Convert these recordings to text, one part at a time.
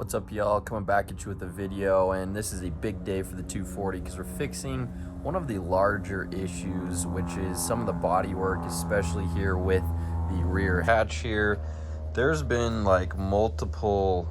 What's up, y'all? Coming back at you with a video, and this is a big day for the 240 because we're fixing one of the larger issues, which is some of the body work, especially here with the rear hatch here. There's been like multiple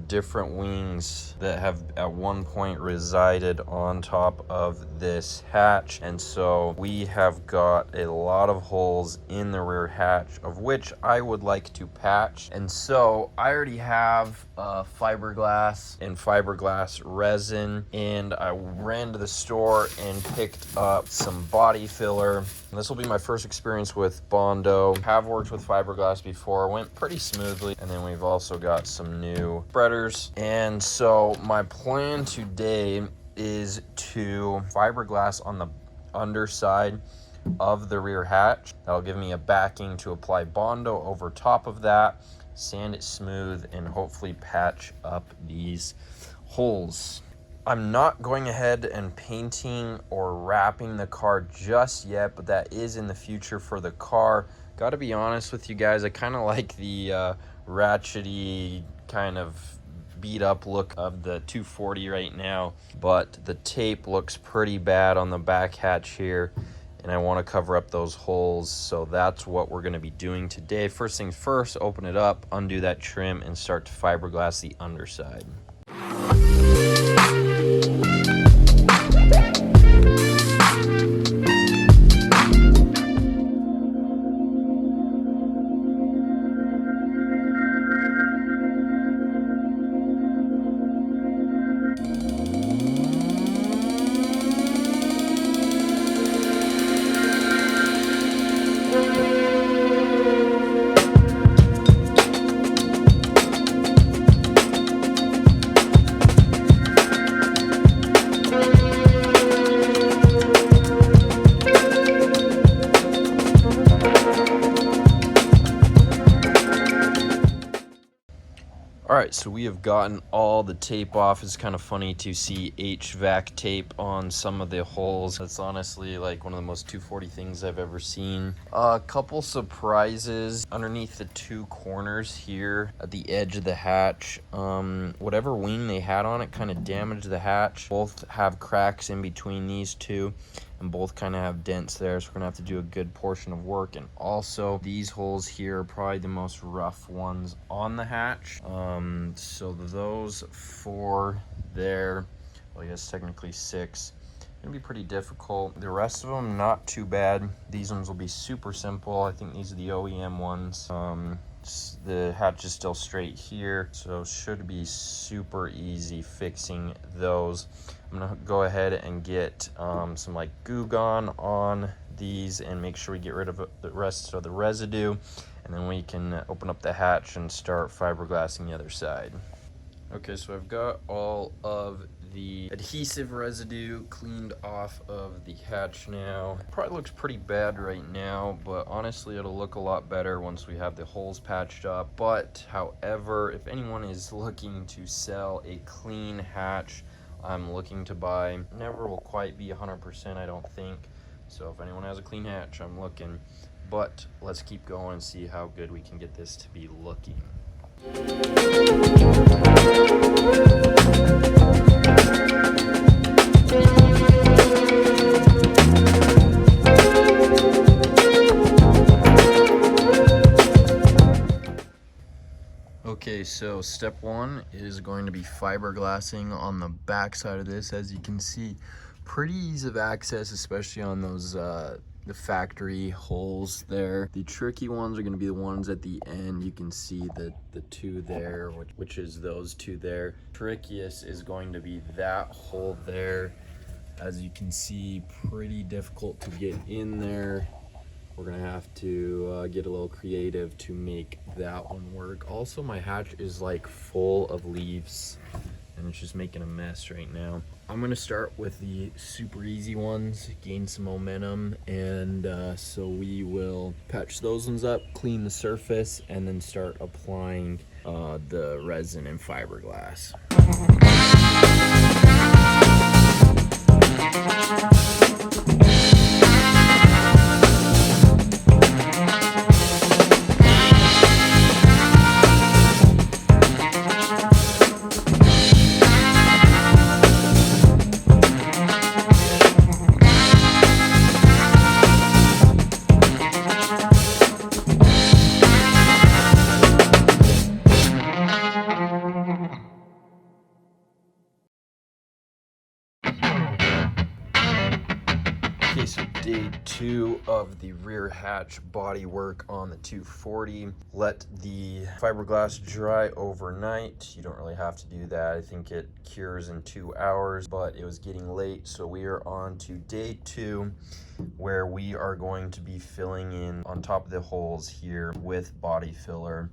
different wings that have at one point resided on top of this hatch, and so we have got a lot of holes in the rear hatch, of which I would like to patch. And so I already have fiberglass and fiberglass resin, and I ran to the store and picked up some body filler. And this will be my first experience with bondo. Have worked with fiberglass before, went pretty smoothly. And then we've also got some new spreaders. And so my plan today is to fiberglass on the underside of the rear hatch. That'll give me a backing to apply bondo over top of that, sand it smooth, and hopefully patch up these holes. I'm not going ahead and painting or wrapping the car just yet, but that is in the future for the car. Gotta be honest with you guys, I kind of like the ratchety kind of beat up look of the 240 right now, but the tape looks pretty bad on the back hatch here, and I want to cover up those holes, so that's what we're going to be doing today. First things first, open it up, undo that trim, and start to fiberglass the underside. Alright, so we have gotten all the tape off. It's kind of funny to see HVAC tape on some of the holes. That's honestly like one of the most 240 things I've ever seen. A couple surprises underneath the two corners here at the edge of the hatch. Whatever wing they had on it kind of damaged the hatch. Both have cracks in between these two, and both kind of have dents there, so we're gonna have to do a good portion of work. And also these holes here are probably the most rough ones on the hatch. So those four there, well, I guess technically six, gonna be pretty difficult. The rest of them not too bad. These ones will be super simple. I think these are the OEM ones. The hatch is still straight here, so should be super easy fixing those. I'm gonna go ahead and get some like Goo Gone on these and make sure we get rid of the rest of the residue, and then we can open up the hatch and start fiberglassing the other side. Okay, so I've got all of the adhesive residue cleaned off of the hatch now. Probably looks pretty bad right now, but honestly it'll look a lot better once we have the holes patched up. But however, if anyone is looking to sell a clean hatch, I'm looking to buy. Never will quite be 100%, I don't think. So if anyone has a clean hatch, I'm looking. But let's keep going and see how good we can get this to be looking. Okay, so step one is going to be fiberglassing on the back side of this. As you can see, pretty ease of access, especially on those the factory holes there. The tricky ones are going to be the ones at the end. You can see the two there, which is those two there. Trickiest is going to be that hole there. As you can see, pretty difficult to get in there. We're gonna have to get a little creative to make that one work. Also, my hatch is like full of leaves and it's just making a mess right now. I'm gonna start with the super easy ones, gain some momentum, and so we will patch those ones up, clean the surface, and then start applying the resin and fiberglass. day 2 of the rear hatch body work on the 240. Let the fiberglass dry overnight. You don't really have to do that. I think it cures in 2 hours, but it was getting late, so we are on to day 2, where we are going to be filling in on top of the holes here with body filler.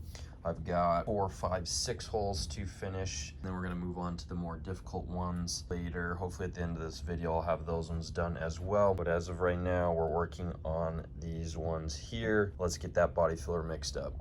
I've got 4, 5, 6 holes to finish. Then we're gonna move on to the more difficult ones later. Hopefully at the end of this video, I'll have those ones done as well. But as of right now, we're working on these ones here. Let's get that body filler mixed up.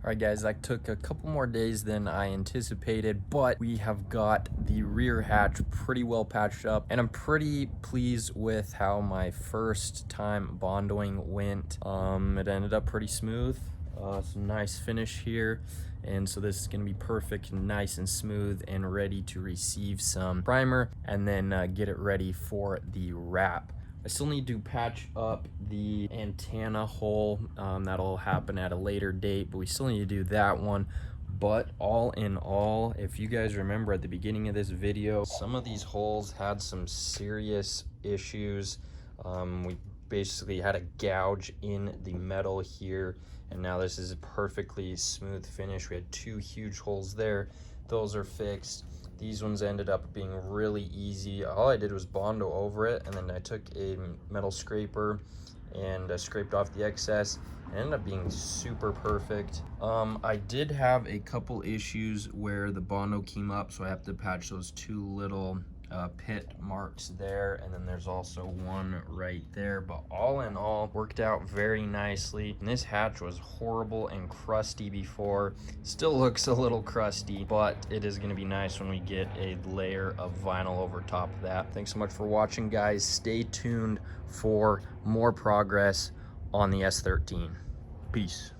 Alright guys, that took a couple more days than I anticipated, but we have got the rear hatch pretty well patched up, and I'm pretty pleased with how my first time bondoing went. It ended up pretty smooth. Some nice finish here, and so this is going to be perfect, nice and smooth, and ready to receive some primer and then get it ready for the wrap. I still need to patch up the antenna hole. That'll happen at a later date, but we still need to do that one. But all in all, if you guys remember at the beginning of this video, some of these holes had some serious issues. We basically had a gouge in the metal here, and now this is a perfectly smooth finish. We had 2 huge holes there. Those are fixed. These ones ended up being really easy. All I did was bondo over it, and then I took a metal scraper and scraped off the excess. It ended up being super perfect. I did have a couple issues where the bondo came up, so I have to patch those 2 little pit marks there, and then there's also one right there. But all in all, worked out very nicely. And this hatch was horrible and crusty before. Still looks a little crusty, but it is going to be nice when we get a layer of vinyl over top of that. Thanks so much for watching, guys. Stay tuned for more progress on the S13. Peace.